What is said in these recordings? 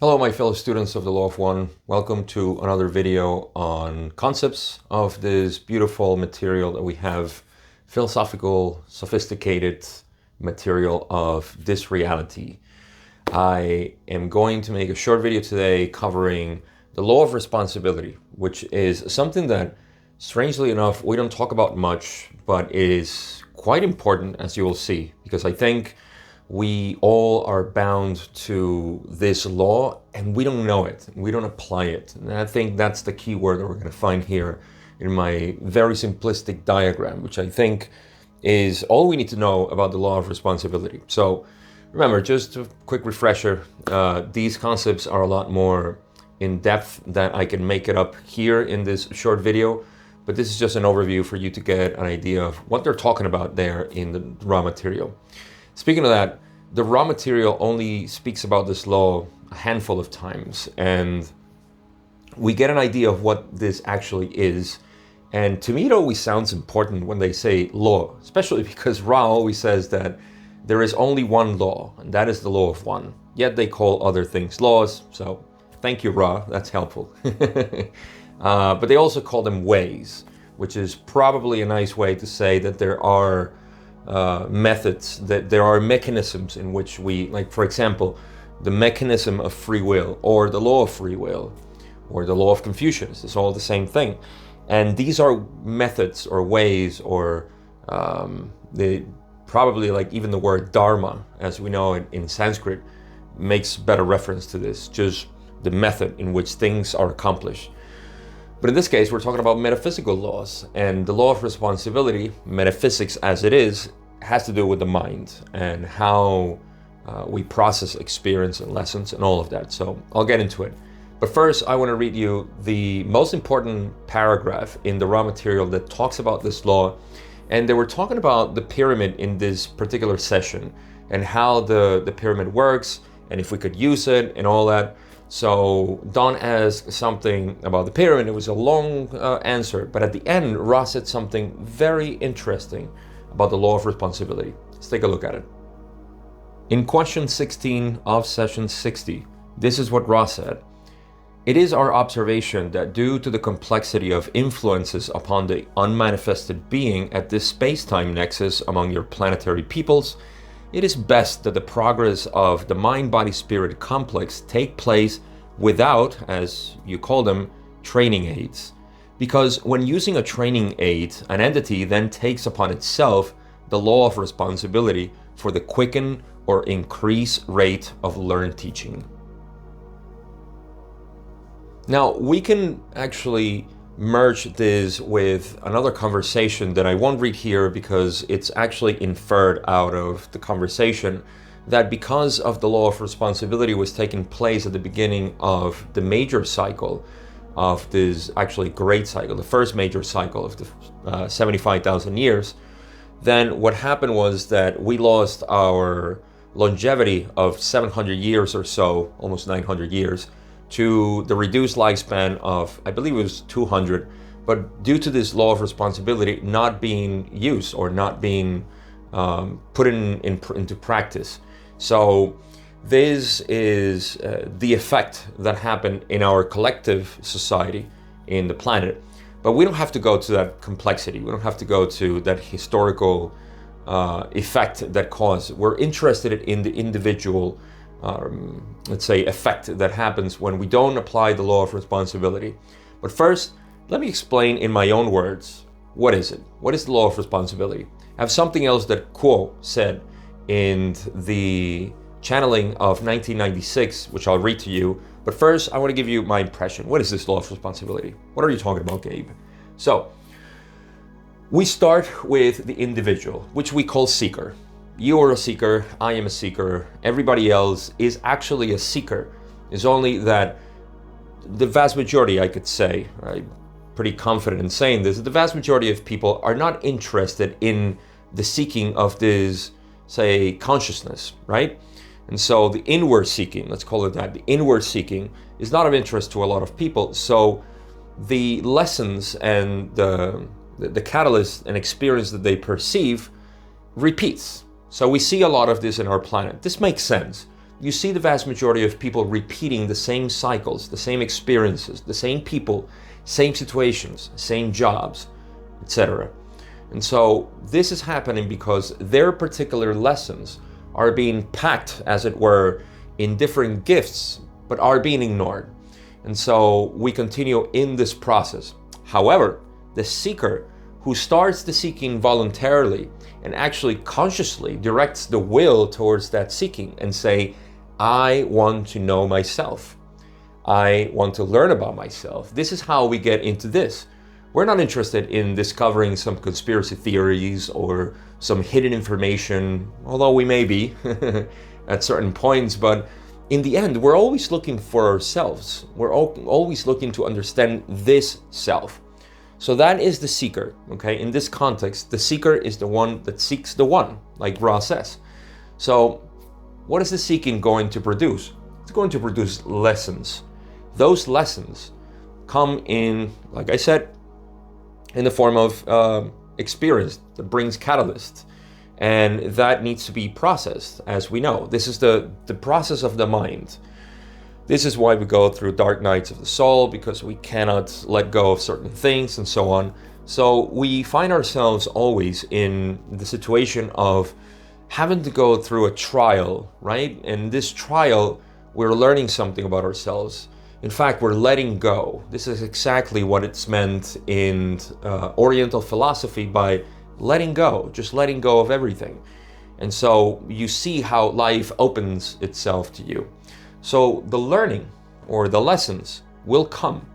Hello, my fellow students of the Law of One. Welcome to another video on concepts of this beautiful material that we have, philosophical, sophisticated material of this reality. I am going to make a short video today covering the law of responsibility, which is something that, strangely enough, we don't talk about much, but is quite important, as you will see, because I think we all are bound to this law and we don't know it. We don't apply it. And I think that's the key word that we're going to find here in my very simplistic diagram, which I think is all we need to know about the law of responsibility. So remember, just a quick refresher, these concepts are a lot more in depth than I can make it up here in this short video. But this is just an overview for you to get an idea of what they're talking about there in the raw material. Speaking of that, the raw material only speaks about this law a handful of times, and we get an idea of what this actually is. And to me, it always sounds important when they say law, especially because Ra always says that there is only one law, and that is the law of one. Yet they call other things laws, so thank you, Ra, that's helpful. But they also call them ways, which is probably a nice way to say that there are methods, that there are mechanisms in which we, like for example, the mechanism of free will, or the law of free will, or the law of Confucius. It's all the same thing. And these are methods or ways, or they probably, like even the word dharma, as we know it in Sanskrit, makes better reference to this, just the method in which things are accomplished. But in this case, we're talking about metaphysical laws, and the law of responsibility, metaphysics as it is, has to do with the mind and how we process experience and lessons and all of that. So I'll get into it. But first, I want to read you the most important paragraph in the raw material that talks about this law. And they were talking about the pyramid in this particular session and how the pyramid works and if we could use it and all that. So Don asked something about the pyramid. It was a long answer, but at the end, Ross said something very interesting about the law of responsibility. Let's take a look at it. In question 16 of session 60, this is what Ross said. It is our observation that due to the complexity of influences upon the unmanifested being at this space-time nexus among your planetary peoples, it is best that the progress of the mind-body-spirit complex take place without, as you call them, training aids. Because when using a training aid, an entity then takes upon itself the law of responsibility for the quicken or increase rate of learned teaching. Now, we can actually merge this with another conversation that I won't read here because it's actually inferred out of the conversation, that because of the law of responsibility was taking place at the beginning of the major cycle of this actually great cycle, the first major cycle of the 75,000 years, then what happened was that we lost our longevity of 700 years or so, almost 900 years, to the reduced lifespan of, I believe it was 200, but due to this law of responsibility not being used or not being put into practice. So this is the effect that happened in our collective society in the planet. But we don't have to go to that complexity. We don't have to go to that historical effect that caused. We're interested in the individual let's say, effect that happens when we don't apply the law of responsibility. But first, let me explain in my own words, what is it? What is the law of responsibility? I have something else that Kuo said in the channeling of 1996, which I'll read to you. But first, I want to give you my impression. What is this law of responsibility? What are you talking about, Gabe? So, we start with the individual, which we call seeker. You are a seeker, I am a seeker, everybody else is actually a seeker. It's only that the vast majority, I could say, I'm pretty confident in saying this, the vast majority of people are not interested in the seeking of this, say, consciousness, right? And so the inward seeking, let's call it that, the inward seeking is not of interest to a lot of people. So the lessons and the catalyst and experience that they perceive repeats. So we see a lot of this in our planet. This makes sense you see the vast majority of people repeating the same cycles, the same experiences, the same people, same situations, same jobs, etc. And so this is happening because their particular lessons are being packed, as it were, in different gifts, but are being ignored. And so we continue in this process. However, the seeker who starts the seeking voluntarily and actually consciously directs the will towards that seeking and say, I want to know myself. I want to learn about myself. This is how we get into this. We're not interested in discovering some conspiracy theories or some hidden information, although we may be at certain points, but in the end, we're always looking for ourselves. We're always looking to understand this self. So that is the seeker, okay? In this context, the seeker is the one that seeks the one, like Ra says. So what is the seeking going to produce? It's going to produce lessons. Those lessons come in, like I said, in the form of experience that brings catalyst. And that needs to be processed, as we know. This is the process of the mind. This is why we go through dark nights of the soul, because we cannot let go of certain things and so on. So we find ourselves always in the situation of having to go through a trial, right? And this trial, we're learning something about ourselves. In fact, we're letting go. This is exactly what it's meant in Oriental philosophy by letting go, just letting go of everything. And so you see how life opens itself to you. So the learning or the lessons will come.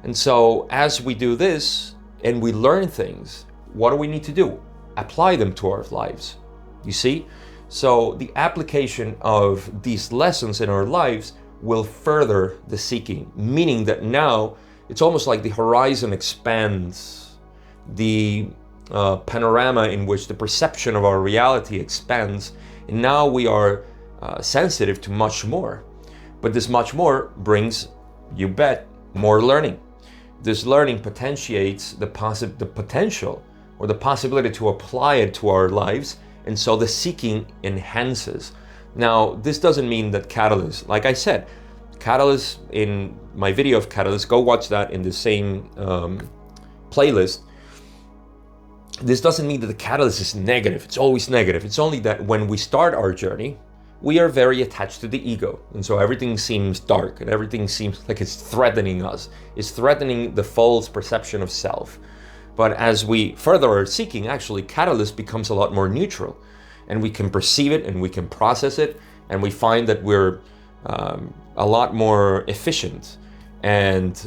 And so as we do this and we learn things, what do we need to do? Apply them to our lives. You see? So the application of these lessons in our lives will further the seeking, meaning that now it's almost like the horizon expands, the panorama in which the perception of our reality expands, and now we are sensitive to much more. But this much more brings, you bet, more learning. This learning potentiates the potential or the possibility to apply it to our lives, and so the seeking enhances. Now, this doesn't mean that catalyst, like I said, catalyst, in my video of catalyst, go watch that in the same playlist. This doesn't mean that the catalyst is negative. It's always negative. It's only that when we start our journey, we are very attached to the ego. And so everything seems dark and everything seems like it's threatening us. It's threatening the false perception of self. But as we further our seeking, actually, catalyst becomes a lot more neutral. And we can perceive it and we can process it. And we find that we're a lot more efficient. And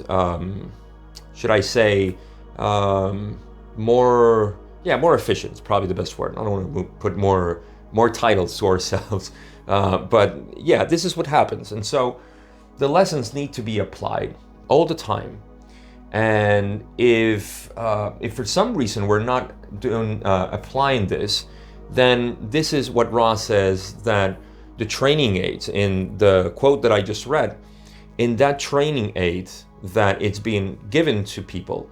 should I say, more efficient is probably the best word. I don't want to put more titles to ourselves. But yeah, this is what happens. And so the lessons need to be applied all the time. And if for some reason we're not applying this, then this is what Ra says, that the training aids in the quote that I just read, in that training aid that it's being given to people,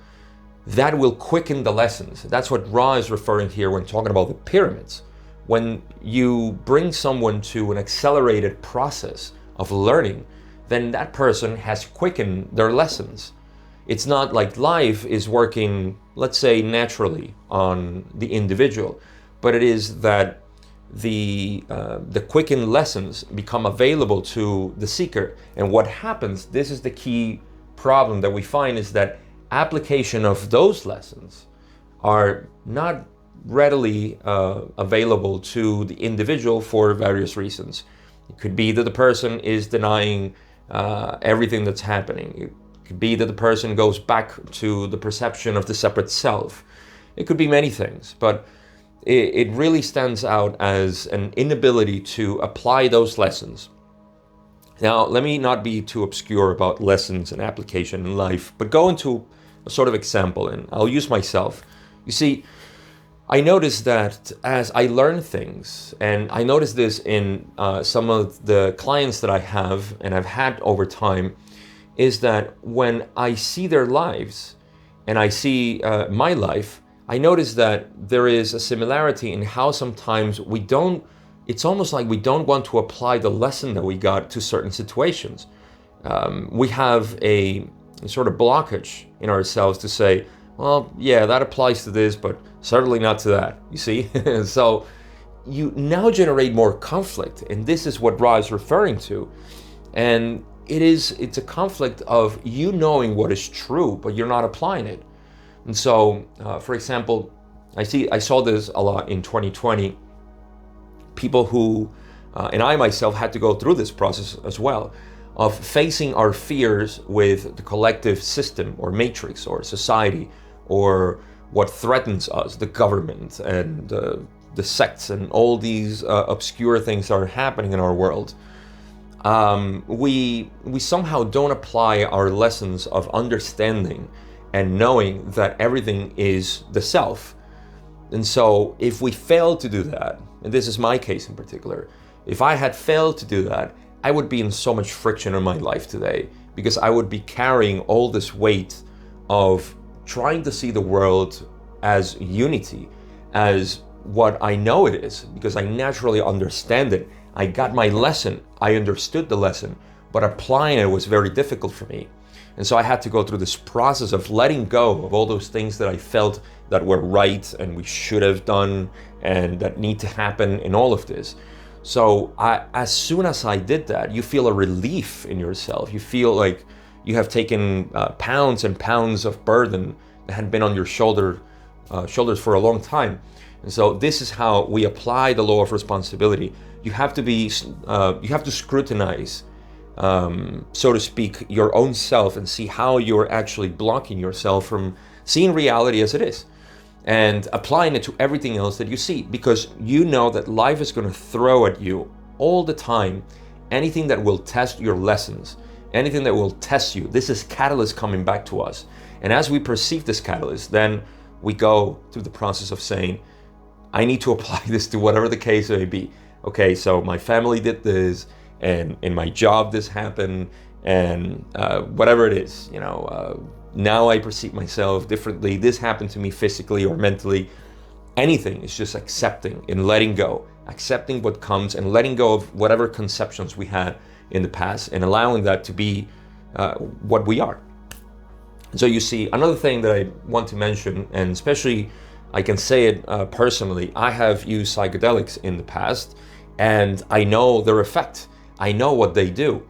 that will quicken the lessons. That's what Ra is referring here when talking about the pyramids. When you bring someone to an accelerated process of learning, then that person has quickened their lessons. It's not like life is working, let's say, naturally on the individual, but it is that the quickened lessons become available to the seeker. And what happens, this is the key problem that we find, is that application of those lessons are not readily available to the individual for various reasons. It could be that the person is denying everything that's happening. It could be that the person goes back to the perception of the separate self. It could be many things, but it really stands out as an inability to apply those lessons. Now, let me not be too obscure about lessons and application in life, but go into a sort of example, and I'll use myself. You see, I noticed that as I learn things, and I noticed this in some of the clients that I have and I've had over time, is that when I see their lives and I see my life, I notice that there is a similarity in how sometimes we don't it's almost like we don't want to apply the lesson that we got to certain situations. We have a sort of blockage in ourselves to say, well, yeah, that applies to this, but certainly not to that, you see? So you now generate more conflict, and this is what Ra is referring to. And it's a conflict of you knowing what is true, but you're not applying it. And so, for example, I saw this a lot in 2020. People who, and I myself had to go through this process as well, of facing our fears with the collective system or matrix or society, or what threatens us, the government and the sects and all these obscure things that are happening in our world. We somehow don't apply our lessons of understanding and knowing that everything is the self. And so if we fail to do that, and this is my case in particular, if I had failed to do that, I would be in so much friction in my life today, because I would be carrying all this weight of trying to see the world as unity, as what I know it is, because I naturally understand it. I got my lesson, I understood the lesson, but applying it was very difficult for me. And so I had to go through this process of letting go of all those things that I felt that were right and we should have done and that need to happen in all of this. So as soon as I did that, you feel a relief in yourself. You feel like you have taken pounds and pounds of burden that had been on your shoulders for a long time. And so this is how we apply the law of responsibility. You have to scrutinize, so to speak, your own self and see how you're actually blocking yourself from seeing reality as it is and applying it to everything else that you see, because you know that life is going to throw at you all the time anything that will test your lessons, anything that will test you. This is catalyst coming back to us. And as we perceive this catalyst, then we go through the process of saying, I need to apply this to whatever the case may be. Okay, so my family did this, and in my job this happened, and whatever it is, now I perceive myself differently. This happened to me physically or mentally. Anything is just accepting and letting go, accepting what comes and letting go of whatever conceptions we had in the past and allowing that to be what we are. So you see, another thing that I want to mention, and especially I can say it personally, I have used psychedelics in the past and I know their effect. I know what they do.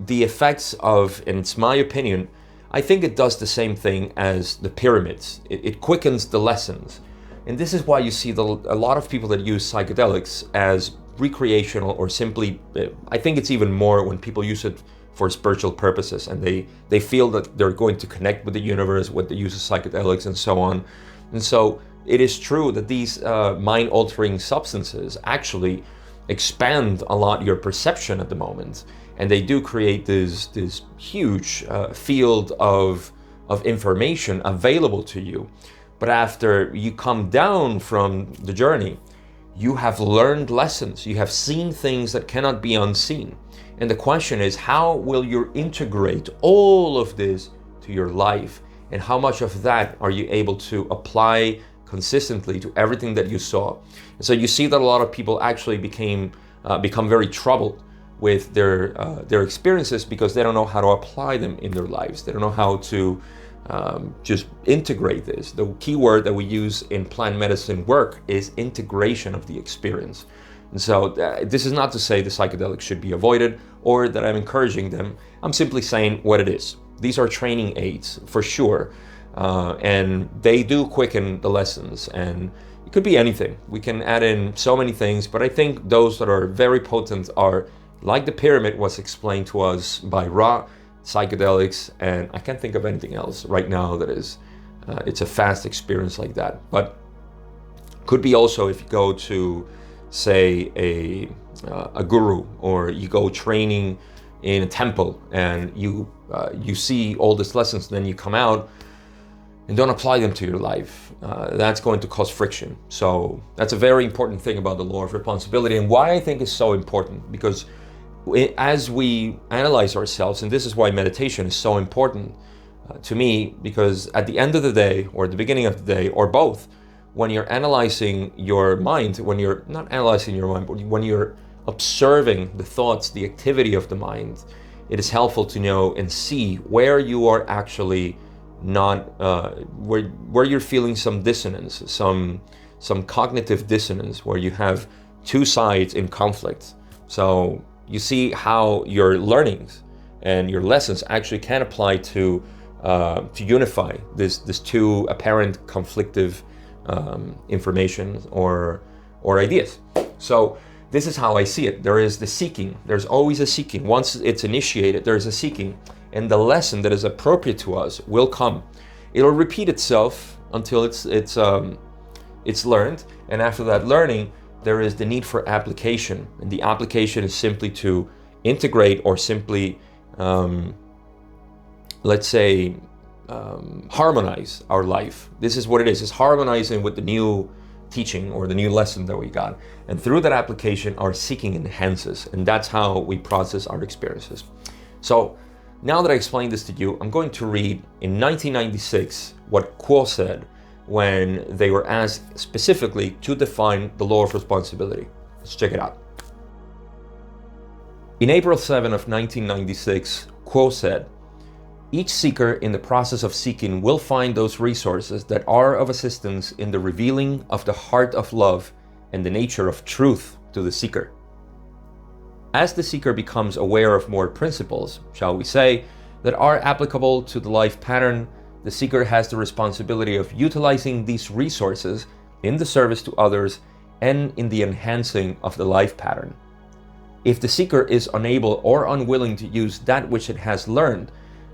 The effects of, and it's my opinion, I think it does the same thing as the pyramids. It quickens the lessons. And this is why you see a lot of people that use psychedelics as recreational or simply, I think it's even more when people use it for spiritual purposes and they feel that they're going to connect with the universe with the use of psychedelics and so on. And so it is true that these mind-altering substances actually expand a lot your perception at the moment, and they do create this huge field of information available to you. But after you come down from the journey, you have learned lessons, you have seen things that cannot be unseen. And the question is, how will you integrate all of this to your life? And how much of that are you able to apply consistently to everything that you saw? And so you see that a lot of people actually become very troubled with their experiences because they don't know how to apply them in their lives. They don't know how to just integrate this. The key word that we use in plant medicine work is integration of the experience. And so this is not to say the psychedelics should be avoided or that I'm encouraging them. I'm simply saying what it is. These are training aids for sure. And they do quicken the lessons, and it could be anything. We can add in so many things, but I think those that are very potent are, like the pyramid was explained to us by Ra, psychedelics, and I can't think of anything else right now that is, it's a fast experience like that. But could be also if you go to, say, a guru, or you go training in a temple and you see all these lessons, then you come out and don't apply them to your life. That's going to cause friction. So that's a very important thing about the law of responsibility, and why I think it's so important, because as we analyze ourselves, and this is why meditation is so important to me, because at the end of the day, or at the beginning of the day, or both, when you're analyzing your mind, when you're not analyzing your mind, but when you're observing the thoughts, the activity of the mind, it is helpful to know and see where you are actually not, where you're feeling some dissonance, some cognitive dissonance, where you have two sides in conflict. So you see how your learnings and your lessons actually can apply to unify this two apparent conflictive information or ideas. So this is how I see it. There is the seeking. There's always a seeking. Once it's initiated, there's a seeking, and the lesson that is appropriate to us will come. It'll repeat itself until it's learned, and after that learning, there is the need for application, and the application is simply to integrate or simply, let's say, harmonize our life. This is what it is. It's harmonizing with the new teaching or the new lesson that we got. And through that application, our seeking enhances, and that's how we process our experiences. So now that I explained this to you, I'm going to read in 1996 what Quo said when they were asked specifically to define the law of responsibility. Let's check it out. In April 7 of 1996, Quo said, "Each seeker in the process of seeking will find those resources that are of assistance in the revealing of the heart of love and the nature of truth to the seeker. As the seeker becomes aware of more principles, shall we say, that are applicable to the life pattern, the seeker has the responsibility of utilizing these resources in the service to others and in the enhancing of the life pattern. If the seeker is unable or unwilling to use that which it has learned,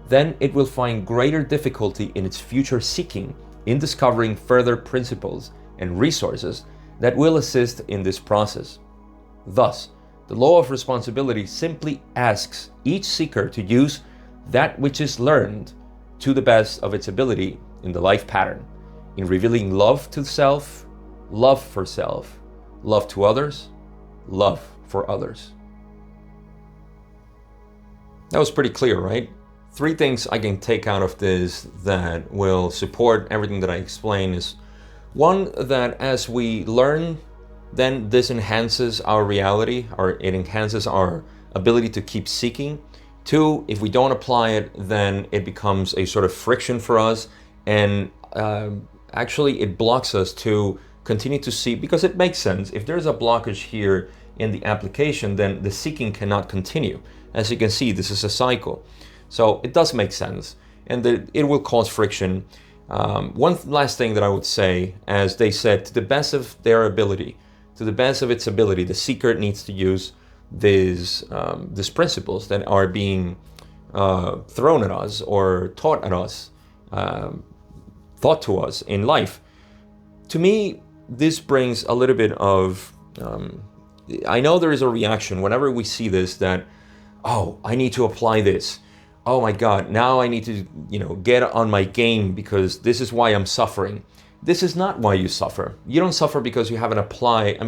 then it will find greater difficulty in its future seeking in discovering further principles and resources that will assist in this process. Thus, the law of responsibility simply asks each seeker to use that which is learned to the best of its ability in the life pattern, in revealing love to self, love for self, love to others, love for others." That was pretty clear, right? 3 things I can take out of this that will support everything that I explain is, 1, that as we learn, then this enhances our reality, or it enhances our ability to keep seeking. 2, if we don't apply it, then it becomes a sort of friction for us, and actually it blocks us to continue to see, because it makes sense. If there's a blockage here in the application, then the seeking cannot continue. As you can see, this is a cycle. So it does make sense, and it will cause friction. One last thing that I would say, as they said, to the best of their ability, to the best of its ability, the seeker needs to use these principles that are being thrown at us or taught at us, thought to us in life. To me, this brings a little bit of, I know there is a reaction whenever we see this that, oh, I need to apply this. Oh my God, now I need to, get on my game because this is why I'm suffering. This is not why you suffer. You don't suffer because you haven't applied.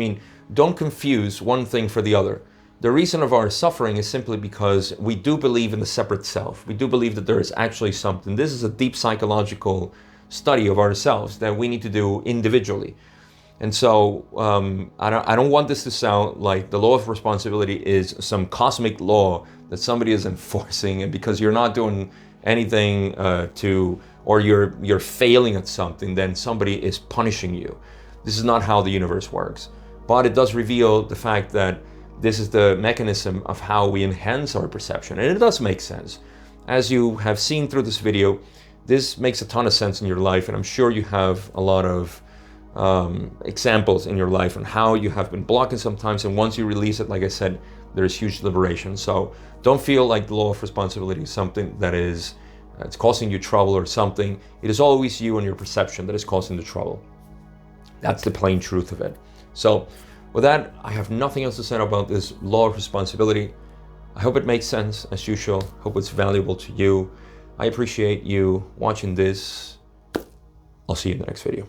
Don't confuse one thing for the other. The reason of our suffering is simply because we do believe in the separate self. We do believe that there is actually something. This is a deep psychological study of ourselves that we need to do individually. And so I don't want this to sound like the law of responsibility is some cosmic law that somebody is enforcing, and because you're not doing anything or you're failing at something, then somebody is punishing you. This is not how the universe works. But it does reveal the fact that this is the mechanism of how we enhance our perception. And it does make sense. As you have seen through this video, this makes a ton of sense in your life, and I'm sure you have a lot of examples in your life on how you have been blocking sometimes, and once you release it, like I said, there's huge liberation. So don't feel like the law of responsibility is something that is it's causing you trouble or something. It is always you and your perception that is causing the trouble. That's the plain truth of it. So with that, I have nothing else to say about this law of responsibility. I hope it makes sense as usual. Hope it's valuable to you. I appreciate you watching this. I'll see you in the next video.